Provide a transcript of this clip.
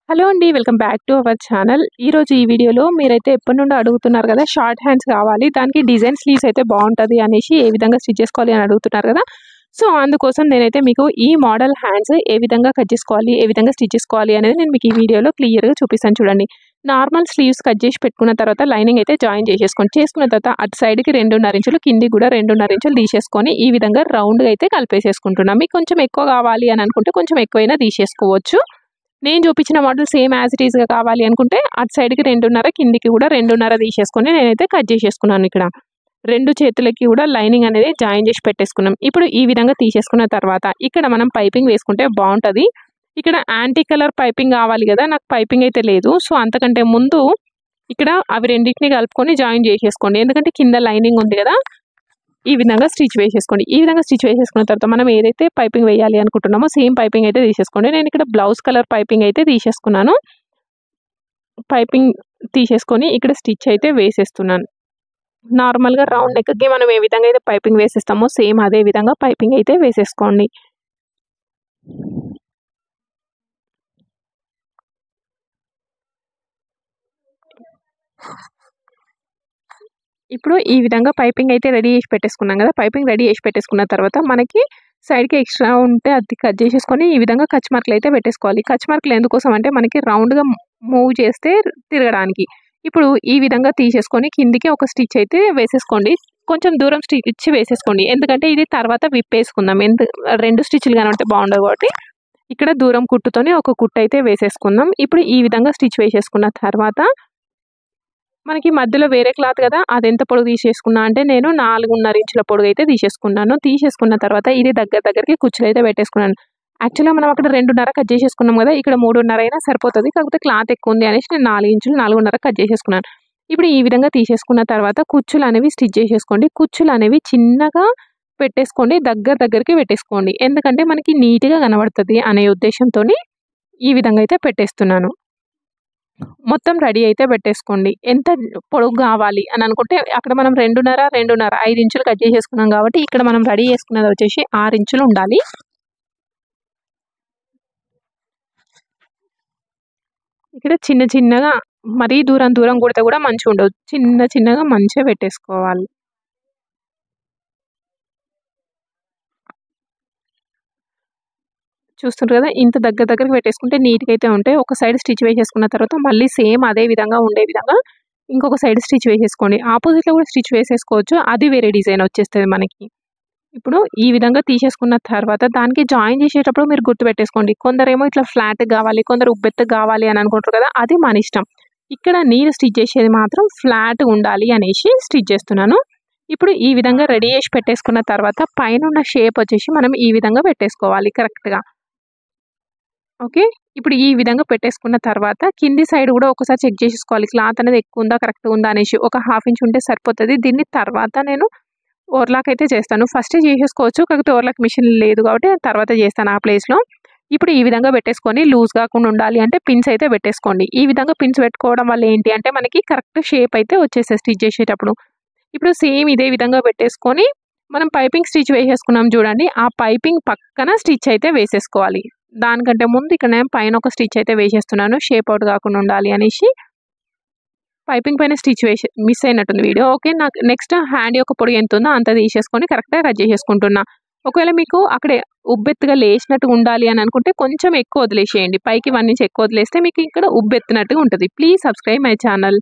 Hello అండి. Welcome back to our channel. ఈరోజు ఈ వీడియోలో మీరైతే ఎప్పటి నుండో అడుగుతున్నారు కదా, షార్ట్ హ్యాండ్స్ కావాలి, దానికి డిజైన్ స్లీవ్స్ అయితే బాగుంటుంది అనేసి ఏ విధంగా స్టిచ్ చేసుకోవాలి అని అడుగుతున్నారు కదా. సో అందుకోసం నేనైతే మీకు ఈ మోడల్ హ్యాండ్స్ ఏ విధంగా కట్ చేసుకోవాలి, ఏ విధంగా స్టిచ్ చేసుకోవాలి అనేది నేను మీకు ఈ వీడియోలో క్లియర్గా చూపిస్తాను. చూడండి, నార్మల్ స్లీవ్స్ కట్ చేసి పెట్టుకున్న తర్వాత లైనింగ్ అయితే జాయిన్ చేసుకున్న తర్వాత అటు సైడ్కి 2.5 ఇంచులు, కిందికి కూడా 2.5 ఇంచులు తీసేసుకొని ఈ విధంగా రౌండ్గా అయితే కలిపేసేసుకుంటున్నాం. మీకు కొంచెం ఎక్కువ కావాలి అని అనుకుంటే కొంచెం ఎక్కువైనా తీసేసుకోవచ్చు. నేను చూపించిన మోడల్ సేమ్ యాజ్ ఇట్ ఈస్గా కావాలి అనుకుంటే అటు సైడ్కి 2.5, కిందికి కూడా 2.5 తీసేసుకొని నేనైతే కట్ చేసేసుకున్నాను. ఇక్కడ రెండు చేతులకి కూడా లైనింగ్ అనేది జాయిన్ చేసి పెట్టేసుకున్నాం. ఇప్పుడు ఈ విధంగా తీసేసుకున్న తర్వాత ఇక్కడ మనం పైపింగ్ వేసుకుంటే బాగుంటుంది. ఇక్కడ యాంటీ కలర్ పైపింగ్ కావాలి కదా, నాకు పైపింగ్ అయితే లేదు. సో అంతకంటే ముందు ఇక్కడ అవి రెండింటిని కలుపుకొని జాయిన్ చేసేసుకోండి. ఎందుకంటే కింద లైనింగ్ ఉంది కదా, ఈ విధంగా స్టిచ్ వేసేసుకోండి. ఈ విధంగా స్టిచ్ వేసేసుకున్న తర్వాత మనం ఏదైతే పైపింగ్ వేయాలి అనుకుంటున్నామో సేమ్ పైపింగ్ అయితే తీసేసుకోండి. నేను ఇక్కడ బ్లౌజ్ కలర్ పైపింగ్ అయితే తీసేసుకున్నాను. పైపింగ్ తీసేసుకొని ఇక్కడ స్టిచ్ అయితే వేసేస్తున్నాను. నార్మల్గా రౌండ్ నెక్కి మనం ఏ విధంగా అయితే పైపింగ్ వేసేస్తామో సేమ్ అదే విధంగా పైపింగ్ అయితే వేసేసుకోండి. ఇప్పుడు ఈ విధంగా పైపింగ్ అయితే రెడీ చేసి పెట్టేసుకున్నాం కదా. పైపింగ్ రెడీ చేసి పెట్టేసుకున్న తర్వాత మనకి సైడ్కి ఎక్స్ట్రా ఉంటే అది కట్ చేసేసుకొని ఈ విధంగా కచ్ మార్కులు అయితే పెట్టేసుకోవాలి. కచ్ మార్కులు ఎందుకోసం అంటే మనకి రౌండ్గా మూవ్ చేస్తే తిరగడానికి. ఇప్పుడు ఈ విధంగా తీసేసుకొని కిందికి ఒక స్టిచ్ అయితే వేసేసుకోండి. కొంచెం దూరం స్టిచ్ వేసేసుకోండి, ఎందుకంటే ఇది తర్వాత విప్పేసుకుందాం. రెండు స్టిచ్లు కనుంటే బాగుండదు కాబట్టి ఇక్కడ దూరం కుట్టుతోనే ఒక కుట్టు అయితే వేసేసుకుందాం. ఇప్పుడు ఈ విధంగా స్టిచ్ వేసేసుకున్న తర్వాత మనకి మధ్యలో వేరే క్లాత్ కదా, అది ఎంత పొడుగు తీసేసుకున్నా అంటే నేను 4.5 ఇంచుల పొడుగు అయితే తీసేసుకున్నాను. తీసేసుకున్న తర్వాత ఇది దగ్గరికి కుచ్చులు అయితే పెట్టేసుకున్నాను. యాక్చువల్గా మనం అక్కడ 2.5 కట్ చేసేసుకున్నాం కదా, ఇక్కడ 3.5 అయినా సరిపోతుంది. కాకపోతే క్లాత్ ఎక్కువ ఉంది అనేసి నేను 4 ఇంచులు 4.5 కట్ చేసేసుకున్నాను. ఇప్పుడు ఈ విధంగా తీసేసుకున్న తర్వాత కుచ్చులు అనేవి స్టిచ్ చేసేసుకోండి. కుచ్చులు అనేవి చిన్నగా పెట్టేసుకోండి, దగ్గరికి పెట్టేసుకోండి. ఎందుకంటే మనకి నీట్గా కనబడుతుంది అనే ఉద్దేశంతో ఈ విధంగా అయితే పెట్టేస్తున్నాను. మొత్తం రెడీ అయితే పెట్టేసుకోండి. ఎంత పొడుగు కావాలి అని అనుకుంటే అక్కడ మనం 2.5 5 ఇంచులు కట్ చేసేసుకున్నాం కాబట్టి ఇక్కడ మనం రెడీ చేసుకున్నది వచ్చేసి 6 ఇంచులు ఉండాలి. ఇక్కడ చిన్నగా మరీ దూరం కుడితే కూడా మంచిగా ఉండదు. చిన్నగా మంచిగా పెట్టేసుకోవాలి. చూస్తుంటారు కదా, ఇంత దగ్గరికి పెట్టేసుకుంటే నీట్గా అయితే ఉంటాయి. ఒక సైడ్ స్టిచ్ వేసేసుకున్న తర్వాత మళ్ళీ సేమ్ అదే విధంగా ఉండే విధంగా ఇంకొక సైడ్ స్టిచ్ వేసేసుకోండి. ఆపోజిట్లో కూడా స్టిచ్ వేసేసుకోవచ్చు, అది వేరే డిజైన్ వచ్చేస్తుంది మనకి. ఇప్పుడు ఈ విధంగా తీసేసుకున్న తర్వాత దానికి జాయిన్ చేసేటప్పుడు మీరు గుర్తుపెట్టేసుకోండి. కొందరేమో ఇట్లా ఫ్లాట్ కావాలి, కొందరు ఉబ్బెత్తు కావాలి అని అనుకుంటారు కదా, అది మన ఇష్టం. ఇక్కడ నేను స్టిచ్ చేసేది మాత్రం ఫ్లాట్ ఉండాలి అనేసి స్టిచ్ చేస్తున్నాను. ఇప్పుడు ఈ విధంగా రెడీ చేసి పెట్టేసుకున్న తర్వాత పైన ఉన్న షేప్ వచ్చేసి మనం ఈ విధంగా పెట్టేసుకోవాలి కరెక్ట్గా. ఓకే, ఇప్పుడు ఈ విధంగా పెట్టేసుకున్న తర్వాత కింది సైడ్ కూడా ఒకసారి చెక్ చేసేసుకోవాలి. క్లాత్ అనేది ఎక్కువ ఉందా కరెక్ట్గా ఉందా అనేసి. ఒక 1/2 ఇంచ్ ఉంటే సరిపోతుంది. దీన్ని తర్వాత నేను ఓవర్లాక్ అయితే చేస్తాను. ఫస్టే చేసేసుకోవచ్చు, కాకపోతే ఓవర్లాక్ మిషన్ లేదు కాబట్టి తర్వాత చేస్తాను ఆ ప్లేస్లో. ఇప్పుడు ఈ విధంగా పెట్టేసుకొని లూజ్ కాకుండా ఉండాలి అంటే పిన్స్ అయితే పెట్టేసుకోండి. ఈ విధంగా పిన్స్ పెట్టుకోవడం వల్ల ఏంటి అంటే మనకి కరెక్ట్ షేప్ అయితే వచ్చేస్తుంది స్టిచ్ చేసేటప్పుడు. ఇప్పుడు సేమ్ ఇదే విధంగా పెట్టేసుకొని మనం పైపింగ్ స్టిచ్ వేసేసుకున్నాం చూడండి, ఆ పైపింగ్ పక్కన స్టిచ్ అయితే వేసేసుకోవాలి. దానికంటే ముందు ఇక్కడ నేను పైన ఒక స్టిచ్ అయితే వేసేస్తున్నాను, షేప్ అవుట్ కాకుండా ఉండాలి అనేసి. పైపింగ్ పైన స్టిచ్ మిస్ అయినట్టుంది వీడియో. ఓకే, నాకు నెక్స్ట్ హ్యాండ్ యొక్క పొడి ఎంత ఉందో అంత తీసేసుకొని కరెక్ట్గా కట్ చేసేసుకుంటున్నా. ఒకవేళ మీకు అక్కడే ఉబ్బెత్తుగా లేచినట్టు ఉండాలి అని అనుకుంటే కొంచెం ఎక్కువ వదిలేసేయండి. పైకి 1 ఇంచ్ ఎక్కువ వదిలేస్తే మీకు ఇక్కడ ఉబ్బెత్తినట్టుగా ఉంటుంది. Please subscribe my channel.